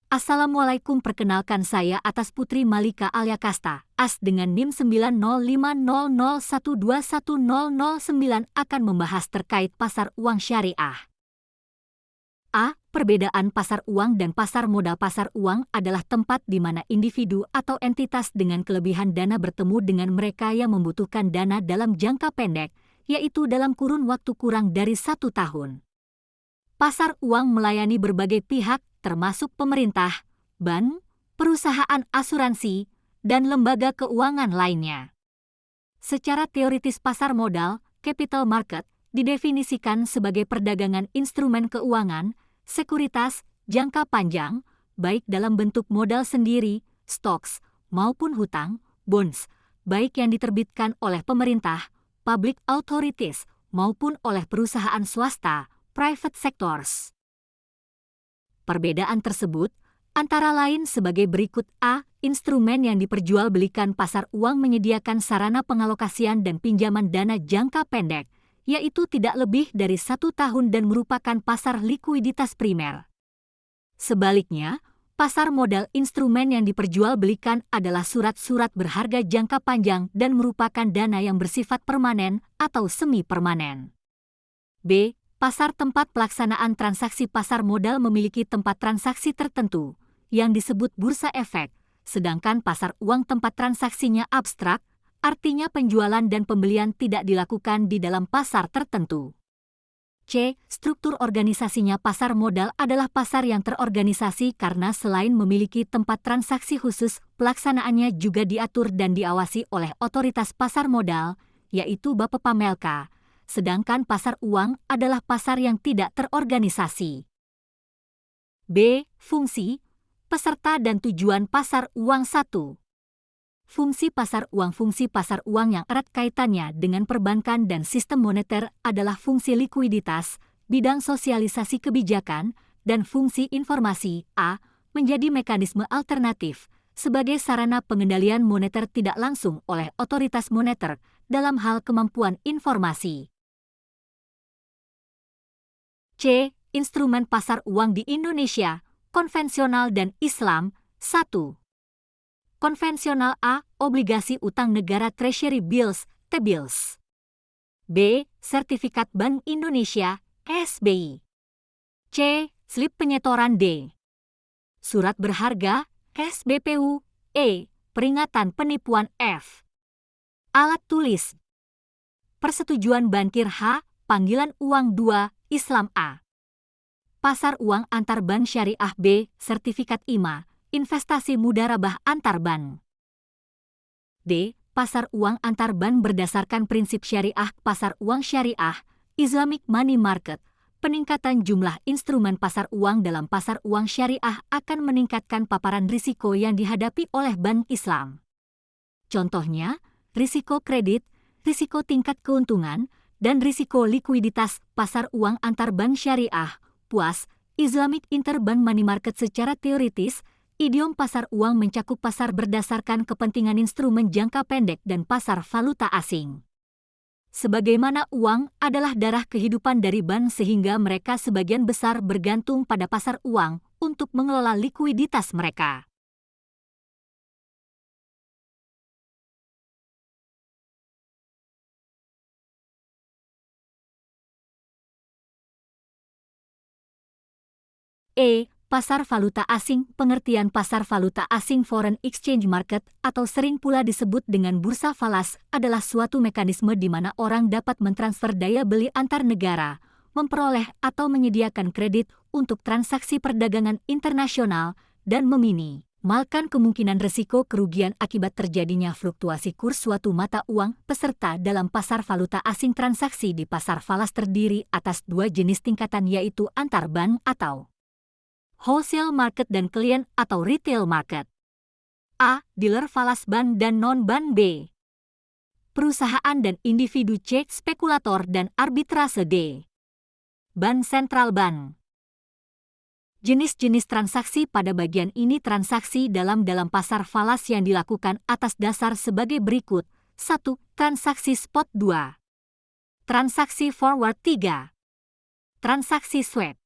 Assalamualaikum, perkenalkan saya atas Putri Malika Alyakasta, AS dengan NIM 90500121009 akan membahas terkait pasar uang syariah. A. Perbedaan pasar uang dan pasar modal. Pasar uang adalah tempat di mana individu atau entitas dengan kelebihan dana bertemu dengan mereka yang membutuhkan dana dalam jangka pendek, yaitu dalam kurun waktu kurang dari 1 tahun. Pasar uang melayani berbagai pihak, termasuk pemerintah, bank, perusahaan asuransi, dan lembaga keuangan lainnya. Secara teoritis, pasar modal, capital market, didefinisikan sebagai perdagangan instrumen keuangan, sekuritas, jangka panjang, baik dalam bentuk modal sendiri, stocks, maupun hutang, bonds, baik yang diterbitkan oleh pemerintah, public authorities, maupun oleh perusahaan swasta, private sectors. Perbedaan tersebut antara lain sebagai berikut. A. Instrumen yang diperjualbelikan pasar uang menyediakan sarana pengalokasian dan pinjaman dana jangka pendek, yaitu tidak lebih dari 1 tahun dan merupakan pasar likuiditas primer. Sebaliknya, pasar modal, instrumen yang diperjualbelikan adalah surat-surat berharga jangka panjang dan merupakan dana yang bersifat permanen atau semi-permanen. B. Pasar tempat pelaksanaan transaksi. Pasar modal memiliki tempat transaksi tertentu, yang disebut bursa efek, sedangkan pasar uang tempat transaksinya abstrak, artinya penjualan dan pembelian tidak dilakukan di dalam pasar tertentu. C. Struktur organisasinya. Pasar modal adalah pasar yang terorganisasi karena selain memiliki tempat transaksi khusus, pelaksanaannya juga diatur dan diawasi oleh otoritas pasar modal, yaitu Bapepamilka. Sedangkan pasar uang adalah pasar yang tidak terorganisasi. B. Fungsi, peserta dan tujuan pasar uang. 1. Fungsi pasar uang. Fungsi pasar uang yang erat kaitannya dengan perbankan dan sistem moneter adalah fungsi likuiditas, bidang sosialisasi kebijakan, dan fungsi informasi. A. Menjadi mekanisme alternatif sebagai sarana pengendalian moneter tidak langsung oleh otoritas moneter dalam hal kemampuan informasi. C. Instrumen pasar uang di Indonesia, konvensional dan Islam. 1. Konvensional. A. Obligasi utang negara Treasury Bills, T-bills. B. Sertifikat Bank Indonesia, SBI. C. Slip penyetoran. D. Surat berharga, SBPU. E. Peringatan penipuan. F. Alat tulis. Persetujuan bankir. H. Panggilan uang. 2. Islam. A. Pasar uang antar bank syariah. B. Sertifikat IMA, investasi mudarabah antar bank. D. Pasar uang antar bank berdasarkan prinsip syariah. Pasar uang syariah, Islamic Money Market. Peningkatan jumlah instrumen pasar uang dalam pasar uang syariah akan meningkatkan paparan risiko yang dihadapi oleh bank Islam. Contohnya, risiko kredit, risiko tingkat keuntungan, dan risiko likuiditas. Pasar uang antar bank syariah, PUAS, Islamic Interbank Money Market. Secara teoritis, idiom pasar uang mencakup pasar berdasarkan kepentingan instrumen jangka pendek dan pasar valuta asing. Sebagaimana uang adalah darah kehidupan dari bank sehingga mereka sebagian besar bergantung pada pasar uang untuk mengelola likuiditas mereka. E. Pasar valuta asing. Pengertian pasar valuta asing, foreign exchange market, atau sering pula disebut dengan bursa falas, adalah suatu mekanisme di mana orang dapat mentransfer daya beli antar negara, memperoleh atau menyediakan kredit untuk transaksi perdagangan internasional, dan meminimalkan kemungkinan risiko kerugian akibat terjadinya fluktuasi kurs suatu mata uang. Peserta dalam pasar valuta asing. Transaksi di pasar falas terdiri atas 2 jenis tingkatan, yaitu antar bank atau wholesale market dan client atau retail market. A. Dealer falas bank dan non-bank. B. Perusahaan dan individu. C. Spekulator dan arbitrase. D. Bank sentral. Bank. Jenis-jenis transaksi pada bagian ini. Transaksi dalam pasar falas yang dilakukan atas dasar sebagai berikut. 1. Transaksi spot. 2. Transaksi forward. 3. Transaksi swap.